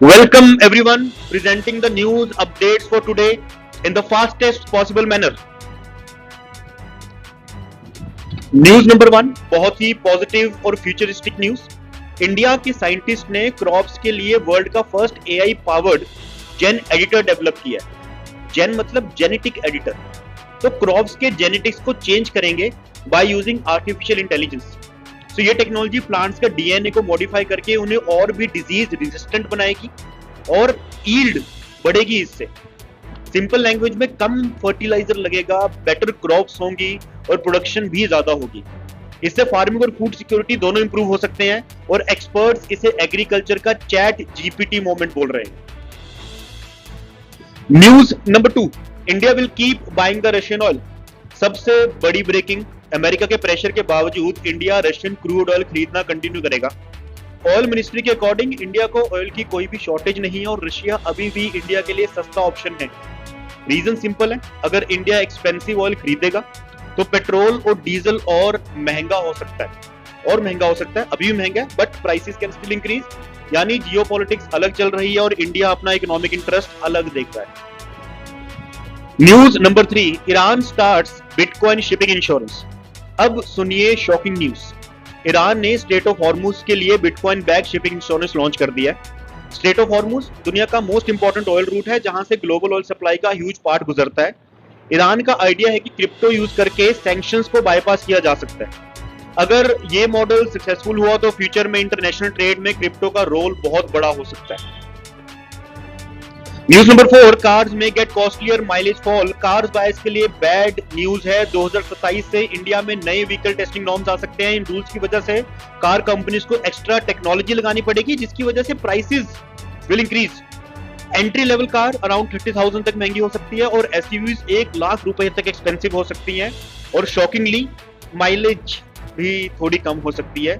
Welcome everyone, presenting the news updates for today in the fastest possible manner. News number 1, बहुत ही positive और futuristic news. India के scientist ने crops के लिए world का first AI powered जेन editor develop किया है। जेन मतलब जेनेटिक एडिटर। तो क्रॉप्स के जेनेटिक्स को चेंज करेंगे बाय यूजिंग आर्टिफिशियल इंटेलिजेंस। तो ये टेक्नोलॉजी प्लांट्स का डीएनए को मॉडिफाई करके उन्हें और भी डिजीज रेजिस्टेंट बनाएगी और यील्ड बढ़ेगी इससे। सिंपल लैंग्वेज में कम फर्टिलाइजर लगेगा, बेटर क्रॉप्स होंगी और प्रोडक्शन भी ज्यादा होगी। इससे फार्मिंग और फूड सिक्योरिटी दोनों इंप्रूव हो सकते हैं और एक्सपर्ट्स इसे एग्रीकल्चर का चैट जीपीटी मोमेंट बोल रहे हैं। News number 2, India will keep buying the Russian oil. सबसे बड़ी ब्रेकिंग, अमेरिका के प्रेशर के बावजूद इंडिया रशियन क्रूड ऑयल खरीदना कंटिन्यू करेगा। ऑयल मिनिस्ट्री के अकॉर्डिंग इंडिया को ऑयल की कोई भी शॉर्टेज नहीं है और रशिया अभी भी इंडिया के लिए सस्ता ऑप्शन है। रीजन सिंपल है, अगर इंडिया एक्सपेंसिव ऑयल खरीदेगा तो पेट्रोल और डीजल और महंगा हो सकता है, अभी भी महंगा है, but prices can still increase. यानी जियोपॉलिटिक्स अलग चल रही है और इंडिया अपना इकोनॉमिक इंटरेस्ट अलग देख रहा है। News number 3, Iran starts bitcoin shipping insurance. अब सुनिए शॉकिंग न्यूज। ईरान ने स्ट्रेट ऑफ हॉर्मुज के लिए bitcoin back shipping insurance launch कर दिया है। स्ट्रेट ऑफ हॉर्मुज दुनिया का मोस्ट इंपॉर्टेंट ऑयल रूट है जहां से ग्लोबल ऑयल सप्लाई का ह्यूज पार्ट गुजरता है। ईरान का आइडिया है कि क्रिप्टो यूज करके सैंक्शंस को बाईपास किया जा सकता है। अगर ये मॉडल सक्सेसफुल हुआ तो फ्यूचर में इंटरनेशनल ट्रेड में क्रिप्टो का रोल बहुत बड़ा हो सकता है। न्यूज नंबर 4, कार्स में get costlier, mileage fall. Cars buyers के लिए बैड न्यूज है। 2027 से इंडिया में नए व्हीकल टेस्टिंग नॉर्म्स आ सकते हैं। इन रूल्स की वजह से कार कंपनीज को एक्स्ट्रा टेक्नोलॉजी लगानी पड़ेगी जिसकी वजह से prices will increase. Entry level car around 30,000 तक महंगी हो सकती है और एसयूवीज 1 लाख रुपए तक एक्सपेंसिव हो सकती हैं और शॉकिंगली माइलेज भी थोड़ी कम हो सकती है।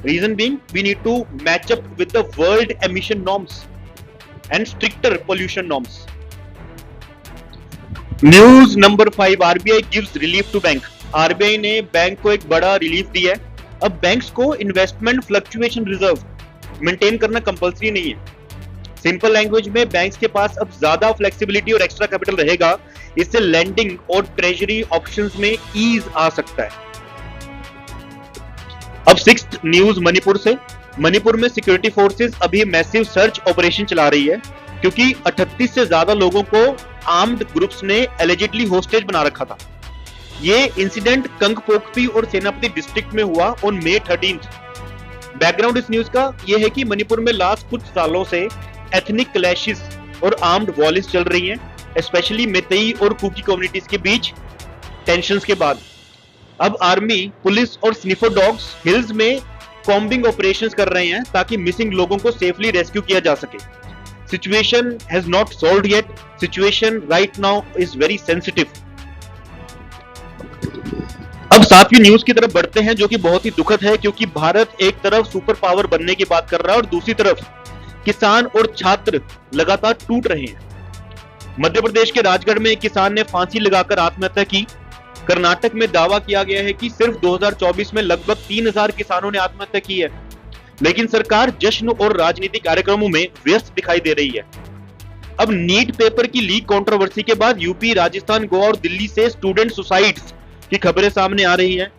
Reason being we need to match up with the world emission norms and stricter pollution norms. News number 5, RBI gives relief to bank. RBI ने बैंक को एक बड़ा रिलीफ दिया है। अब बैंक्स को इन्वेस्टमेंट फ्लक्चुएशन रिजर्व मेंटेन करना compulsory नहीं है। सिंपल लैंग्वेज में बैंक्स के पास अब ज्यादा फ्लेक्सिबिलिटी और एक्स्ट्रा कैपिटल रहेगा। इससे लैंडिंग और ट्रेजरी ऑप्शंस में ईज आ सकता है। अब 6th न्यूज मणिपुर से। मणिपुर में सिक्योरिटी फोर्सेस अभी मैसिव सर्च ऑपरेशन चला रही है क्योंकि 38 से ज्यादा लोगों को आर्म्ड ग्रुप्स ने एलिजिडली होस्टेज बना रखा था। ये इंसिडेंट कंगपोकपी और सेनापति डिस्ट्रिक्ट में हुआ ऑन May 13th। बैकग्राउंड इस न्यूज का यह है कि मणिपुर में लास्ट कुछ सालों से एथनिक क्लैशेस और आर्म्ड वॉयलेंस चल रही है, स्पेशली मेतेई और कुकी कम्युनिटीज के बीच टेंशंस के बाद। अब आर्मी, पुलिस और स्निफर डॉग्स हिल्स में कॉम्बिंग ऑपरेशंस कर रहे हैं ताकि मिसिंग लोगों को सेफली रेस्क्यू किया जा सके। Situation has not solved yet. Situation right now is very sensitive. अब 7वीं न्यूज की तरफ बढ़ते हैं जो कि बहुत ही दुखद है क्योंकि भारत एक तरफ सुपर पावर बनने की बात कर रहा है और दूसरी तरफ किसान और छात्र लगातार टूट रहे हैं। मध्य प्रदेश के राजगढ़ में एक किसान ने फांसी लगाकर आत्महत्या की। कर्नाटक में दावा किया गया है कि सिर्फ 2024 में लगभग 3,000 किसानों ने आत्महत्या की है, लेकिन सरकार जश्न और राजनीतिक कार्यक्रमों में व्यस्त दिखाई दे रही है। अब नीट पेपर की लीक कंट्रोवर्सी के बाद यूपी, राजस्थान, गोवा और दिल्ली से स्टूडेंट सुसाइड्स की खबरें सामने आ रही हैं।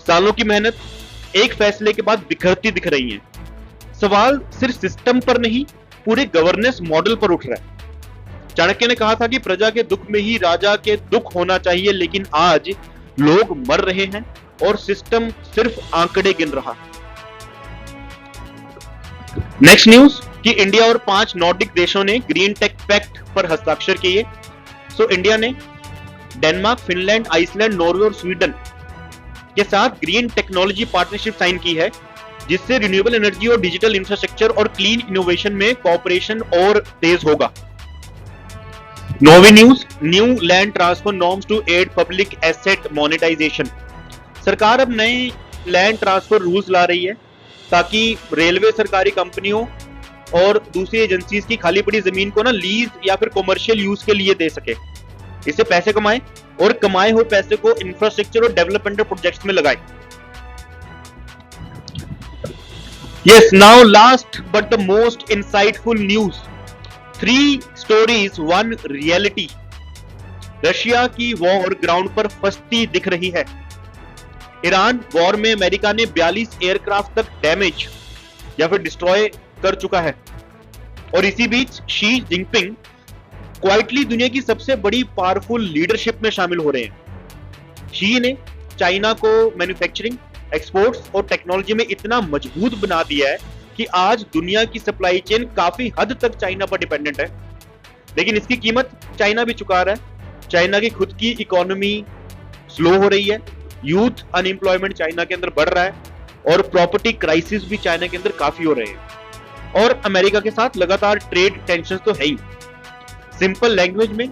सालों की मेहनत एक फैसले के बाद बिखरती दिख रही है। सवाल सिर्फ सिस्टम पर नहीं, पूरे गवर्नेंस मॉडल पर उठ रहा है। चाणक्य ने कहा था कि प्रजा के दुख में ही राजा के दुख होना चाहिए, लेकिन आज लोग मर रहे हैं और सिस्टम सिर्फ आंकड़े गिन रहा है। नेक्स्ट न्यूज कि इंडिया और 5 नॉर्डिक देशों ने ग्रीन टेक पैक्ट पर हस्ताक्षर किए। सो इंडिया ने डेनमार्क, फिनलैंड, आइसलैंड, नॉर्वे और स्वीडन के साथ ग्रीन टेक्नोलॉजी पार्टनरशिप साइन की है जिससे रिन्यूएबल एनर्जी और डिजिटल इंफ्रास्ट्रक्चर और क्लीन इनोवेशन में कोऑपरेशन और तेज होगा। 9वीं news, new land transfer norms to aid public asset monetisation. सरकार अब नए लैंड ट्रांसफर रूल्स ला रही है ताकि रेलवे सरकारी कंपनियों और दूसरी एजेंसीज की खाली पड़ी जमीन को ना लीज या फिर कॉमर्शियल यूज के लिए दे सके। इससे पैसे कमाए और कमाए हुए पैसे को इंफ्रास्ट्रक्चर और डेवलपमेंट प्रोजेक्ट्स में लगाए। Yes, now last but the most insightful news. 3 stories, 1 reality. Russia की वॉर ग्राउंड पर फंसती दिख रही है। ईरान वॉर में अमेरिका ने 42 एयरक्राफ्ट तक डैमेज या फिर डिस्ट्रॉय कर चुका है। और इसी बीच शी जिनपिंग क्वाइटली दुनिया की सबसे बड़ी पावरफुल लीडरशिप में शामिल हो रहे हैं। शी ने चाइना को मैन्युफैक्चरिंग, एक्सपोर्ट्स और टेक्नोलॉजी में इतना मजबूत बना दिया है कि आज दुनिया की सप्लाई चेन काफी हद तक चाइना पर डिपेंडेंट है। लेकिन इसकी कीमत चाइना भी चुका रहा है। चाइना की खुद की इकोनॉमी स्लो हो रही है, यूथ अनएम्प्लॉयमेंट चाइना के अंदर बढ़ रहा है और प्रॉपर्टी क्राइसिस भी चाइना के अंदर काफी हो रहे हैं। और अमेरिका के साथ लगातार ट्रेड टेंशन तो है ही। सिंपल लैंग्वेज में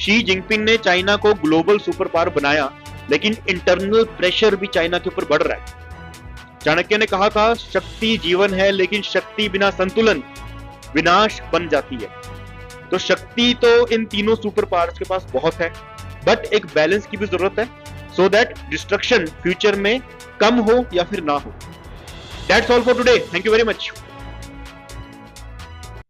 शी जिनपिंग ने चाइना को ग्लोबल सुपर पावर बनाया, लेकिन इंटरनल प्रेशर भी चाइना के ऊपर बढ़ रहा है। चाणक्य ने कहा था, शक्ति जीवन है लेकिन शक्ति बिना संतुलन विनाश बन जाती है। तो शक्ति तो इन तीनों सुपर पावर्स के पास बहुत है, बट एक बैलेंस की भी जरूरत है, सो दैट डिस्ट्रक्शन फ्यूचर में कम हो या फिर ना हो। That's all for today. Thank you very much.